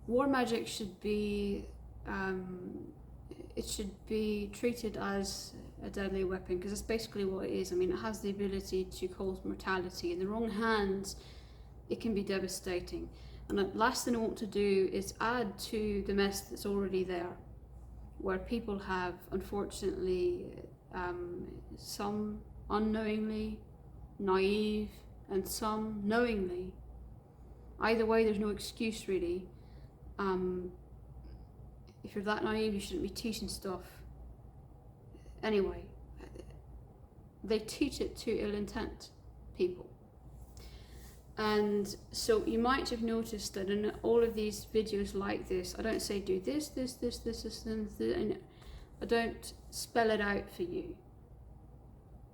war magic should be, it should be treated as a deadly weapon, because it's basically what it is. I mean, it has the ability to cause mortality. In the wrong hands, it can be devastating. And the last thing I want to do is add to the mess that's already there, where people have, unfortunately, some unknowingly, naive, and some knowingly. Either way, there's no excuse really. If you're that naive, you shouldn't be teaching stuff. Anyway, they teach it to ill intent people. And so you might have noticed that in all of these videos like this, I don't say do this, and I don't spell it out for you.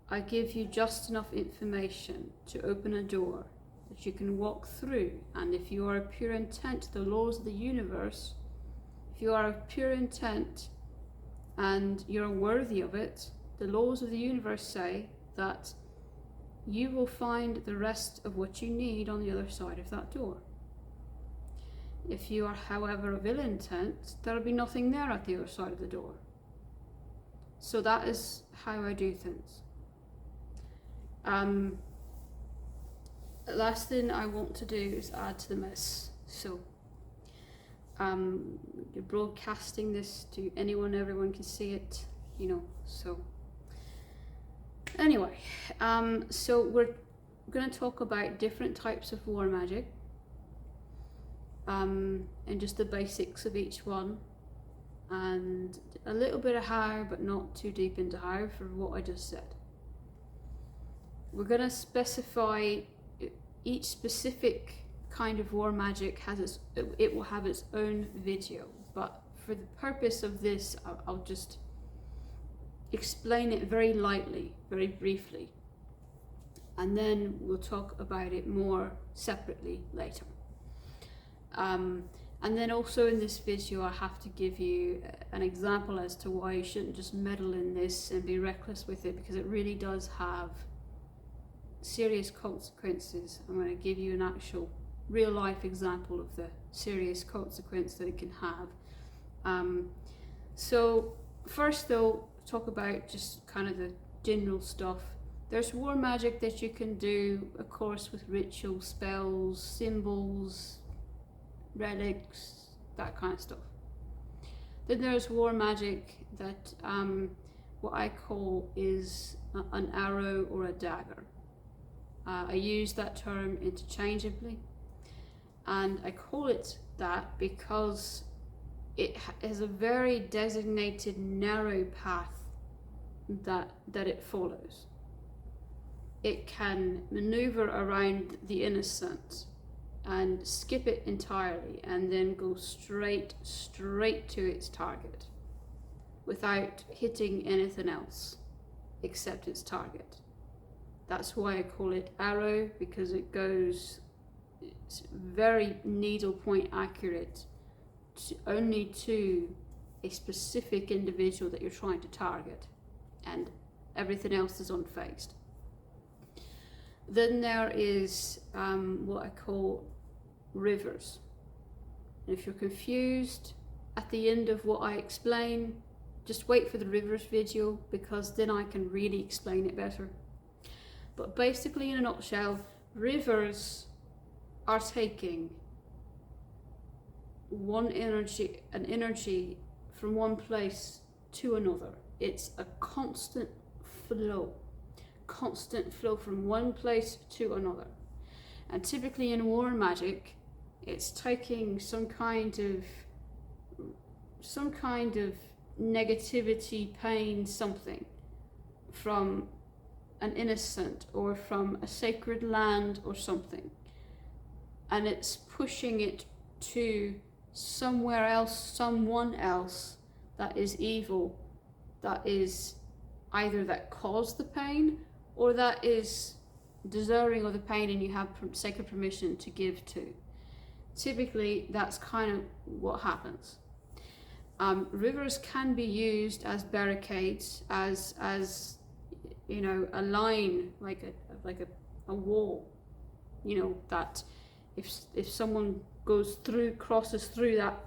I give you just enough information to open a door that you can walk through. And if you are of pure intent, the laws of the universe, if you are of pure intent and you're worthy of it, the laws of the universe say that you will find the rest of what you need on the other side of that door. If you are, however, of ill intent, there will be nothing there at the other side of the door. So that is how I do things. Last thing I want to do is add to the mess. So you're broadcasting this to anyone, everyone can see it, you know, so anyway, so we're going to talk about different types of war magic, and just the basics of each one, and a little bit of how, but not too deep into how, for what I just said. We're going to specify each specific kind of war magic it will have its own video, but for the purpose of this, I'll just explain it very lightly, very briefly, and then we'll talk about it more separately later. And then also in this video I have to give you an example as to why you shouldn't just meddle in this and be reckless with it, because it really does have serious consequences. I'm going to give you an actual real life example of the serious consequence that it can have. So first though, talk about just kind of the general stuff. There's war magic that you can do, of course, with ritual spells, symbols, relics, that kind of stuff. Then there's war magic that what I call is an arrow or a dagger. I use that term interchangeably, and I call it that because it has a very designated narrow path that it follows. It can maneuver around the innocent and skip it entirely and then go straight to its target without hitting anything else except its target. That's why I call it arrow, because it goes, it's very needle point accurate only to a specific individual that you're trying to target, and everything else is unfazed. Then there is what I call rivers. And if you're confused at the end of what I explain, just wait for the rivers video, because then I can really explain it better. But basically, in a nutshell, rivers are taking an energy from one place to another. It's a constant flow from one place to another. And typically in war magic, it's taking some kind of negativity, pain, something from an innocent or from a sacred land or something, and it's pushing it to somewhere else, someone else that is evil, that is either that caused the pain or that is deserving of the pain and you have sacred permission to give to. Typically that's kind of what happens. Rivers can be used as barricades, as you know, a line, like a wall, you know, that if someone crosses through that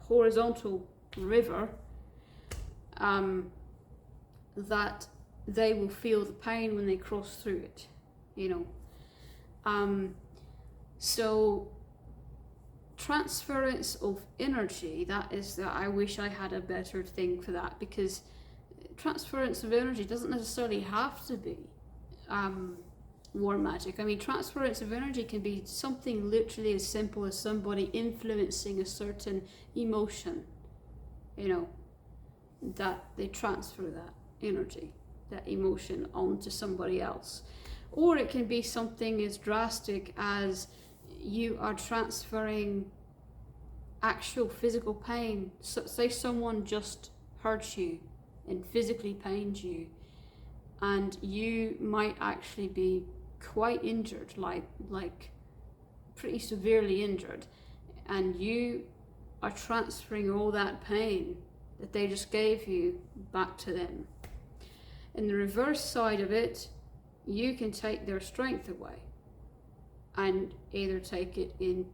horizontal river, that they will feel the pain when they cross through it, you know. So transference of energy, I wish I had a better thing for that, because transference of energy doesn't necessarily have to be war magic. I mean, transference of energy can be something literally as simple as somebody influencing a certain emotion, you know, that they transfer that energy, that emotion onto somebody else. Or it can be something as drastic as you are transferring actual physical pain. So, say someone just hurt you and physically pained you, and you might actually be quite injured, like pretty severely injured, and you are transferring all that pain that they just gave you back to them. In the reverse side of it, you can take their strength away and either take it in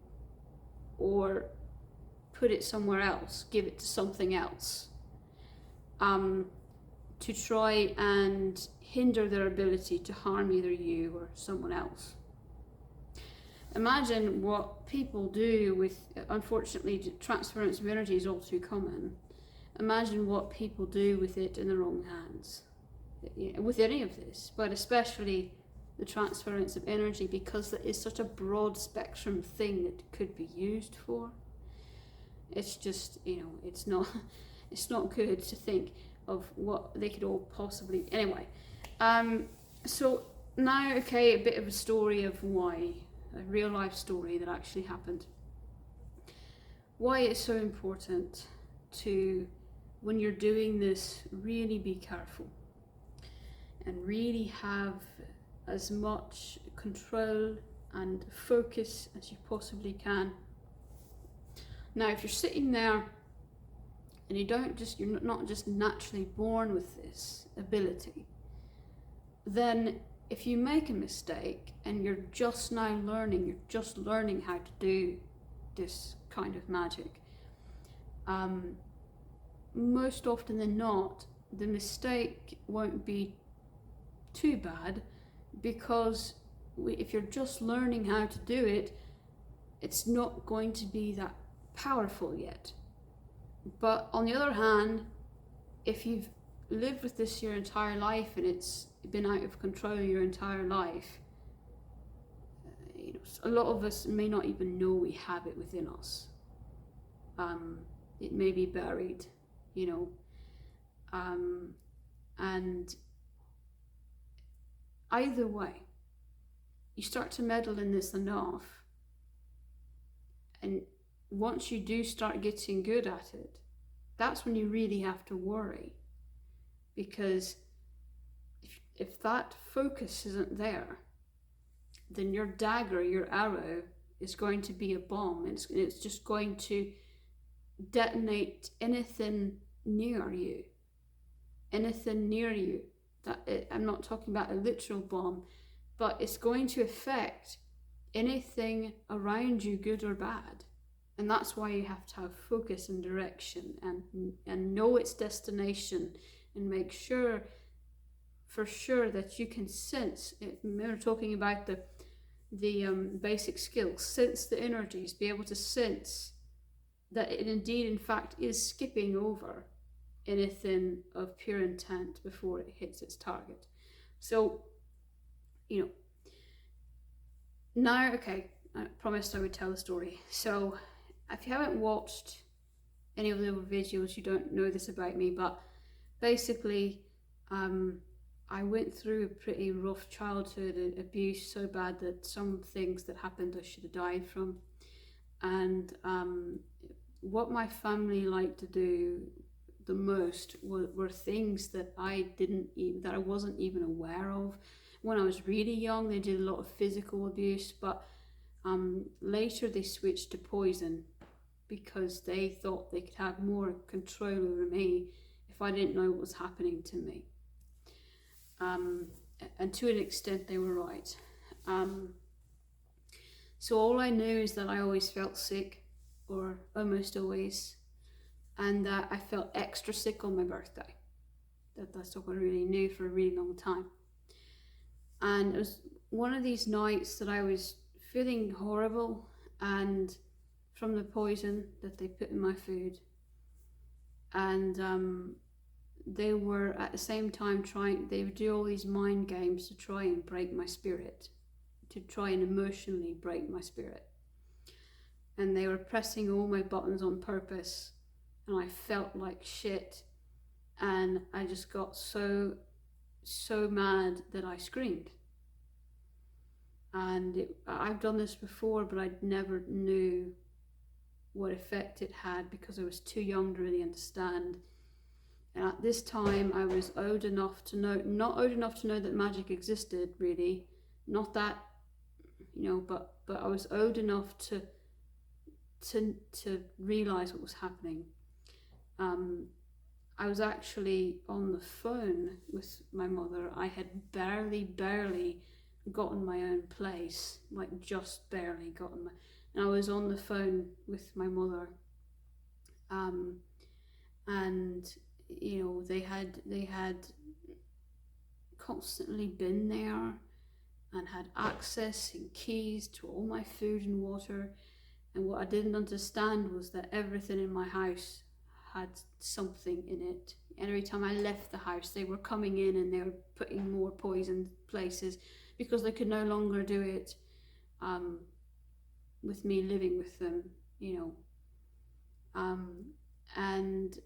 or put it somewhere else, give it to something else, to try and hinder their ability to harm either you or someone else. Imagine what people do with, unfortunately, transference of energy is all too common. Imagine what people do with it in the wrong hands, with any of this, but especially the transference of energy, because it is such a broad spectrum thing that it could be used for. It's just, you know, it's not good to think of what they could all possibly, anyway. So now, okay, a bit of a story of why, a real life story that actually happened. Why it's so important to, when you're doing this, really be careful and really have as much control and focus as you possibly can. Now, if you're sitting there and you're not just naturally born with this ability, then if you make a mistake and you're just learning how to do this kind of magic, most often than not, the mistake won't be too bad, because if you're just learning how to do it, it's not going to be that powerful yet. But on the other hand, if you've lived with this your entire life and it's been out of control your entire life, you know, a lot of us may not even know we have it within us. It may be buried, you know, and either way, you start to meddle in this enough, and once you do start getting good at it, that's when you really have to worry, because if that focus isn't there, then your dagger, your arrow, is going to be a bomb. It's just going to detonate anything near you. I'm not talking about a literal bomb, but it's going to affect anything around you, good or bad. And that's why you have to have focus and direction, and know its destination, and make sure for sure that you can sense it. We're talking about the basic skills, sense the energies, be able to sense that it indeed, in fact, is skipping over anything of pure intent before it hits its target. So, you know, now, okay, I promised I would tell the story. So if you haven't watched any of the other videos, you don't know this about me, but basically I went through a pretty rough childhood, abuse so bad that some things that happened I should have died from. And what my family liked to do the most were things that I wasn't even aware of. When I was really young, they did a lot of physical abuse, but later they switched to poison, because they thought they could have more control over me if I didn't know what was happening to me. And to an extent, they were right. So all I knew is that I always felt sick, or almost always, and that I felt extra sick on my birthday. That's all I really knew for a really long time. And it was one of these nights that I was feeling horrible, and from the poison that they put in my food. And they were at the same time they would do all these mind games to try and break my spirit, to try and emotionally break my spirit. And they were pressing all my buttons on purpose, and I felt like shit. And I just got so mad that I screamed. And I've done this before, but I never knew what effect it had because I was too young to really understand. And at this time I was old enough to know, not old enough to know that magic existed really, not that, but I was old enough to realize what was happening. I was actually on the phone with my mother. I had barely gotten my own place, like just barely gotten my, and I was on the phone with my mother, and they had constantly been there and had access and keys to all my food and water. And what I didn't understand was that everything in my house had something in it. Every time I left the house, they were coming in and they were putting more poison places because they could no longer do it with me living with them, and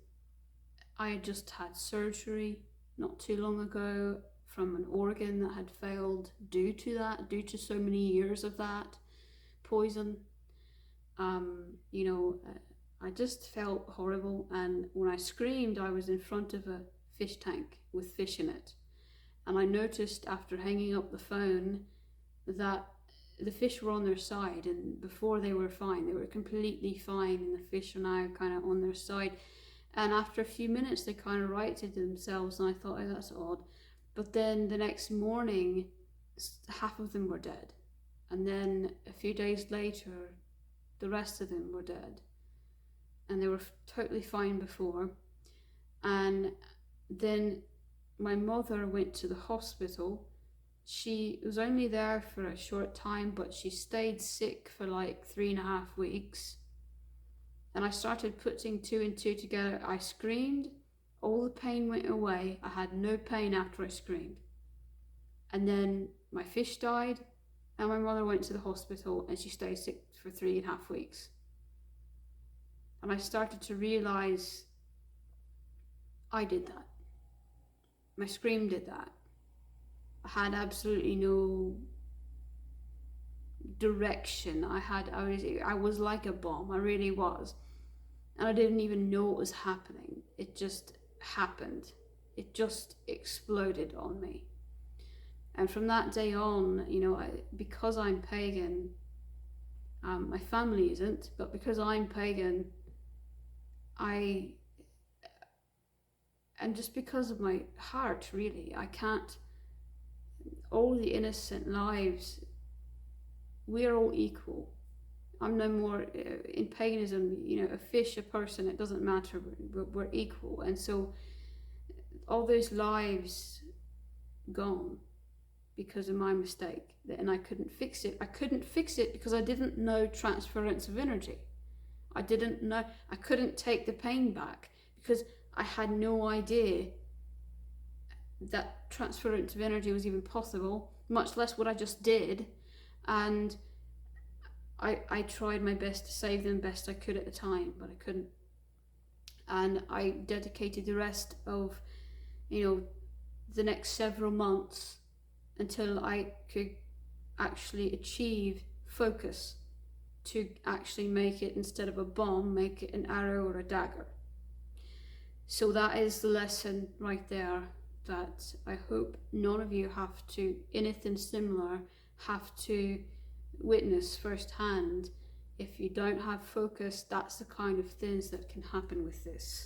I just had surgery not too long ago from an organ that had failed due to so many years of that poison. I just felt horrible, and when I screamed, I was in front of a fish tank with fish in it. And I noticed after hanging up the phone that the fish were on their side, and before they were fine. They were completely fine, and the fish are now kind of on their side. And after a few minutes, they kind of righted themselves, and I thought, oh, that's odd. But then the next morning, half of them were dead. And then a few days later, the rest of them were dead. And they were totally fine before. And then my mother went to the hospital. She was only there for a short time, but she stayed sick for like 3.5 weeks. And I started putting 2 and 2 together. I screamed, all the pain went away. I had no pain after I screamed. And then my fish died, and my mother went to the hospital, and she stayed sick for 3.5 weeks. And I started to realize I did that. My scream did that. I had absolutely no direction. I was like a bomb. I really was. And I didn't even know what was happening. It just happened. It just exploded on me. And from that day on, because I'm pagan, my family isn't, but because I'm pagan, and just because of my heart, really, I can't, all the innocent lives, we're all equal. I'm no more, in paganism, a fish, a person, it doesn't matter, we're equal. And so all those lives gone because of my mistake, and I couldn't fix it. I couldn't fix it because I didn't know transference of energy. I didn't know, I couldn't take the pain back because I had no idea that transference of energy was even possible, much less what I just did. And I tried my best to save them best I could at the time, but I couldn't. And I dedicated the rest of, the next several months until I could actually achieve focus to actually make it, instead of a bomb, make it an arrow or a dagger. So that is the lesson right there, that I hope none of you have to, anything similar, have to witness firsthand. If you don't have focus, that's the kind of things that can happen with this.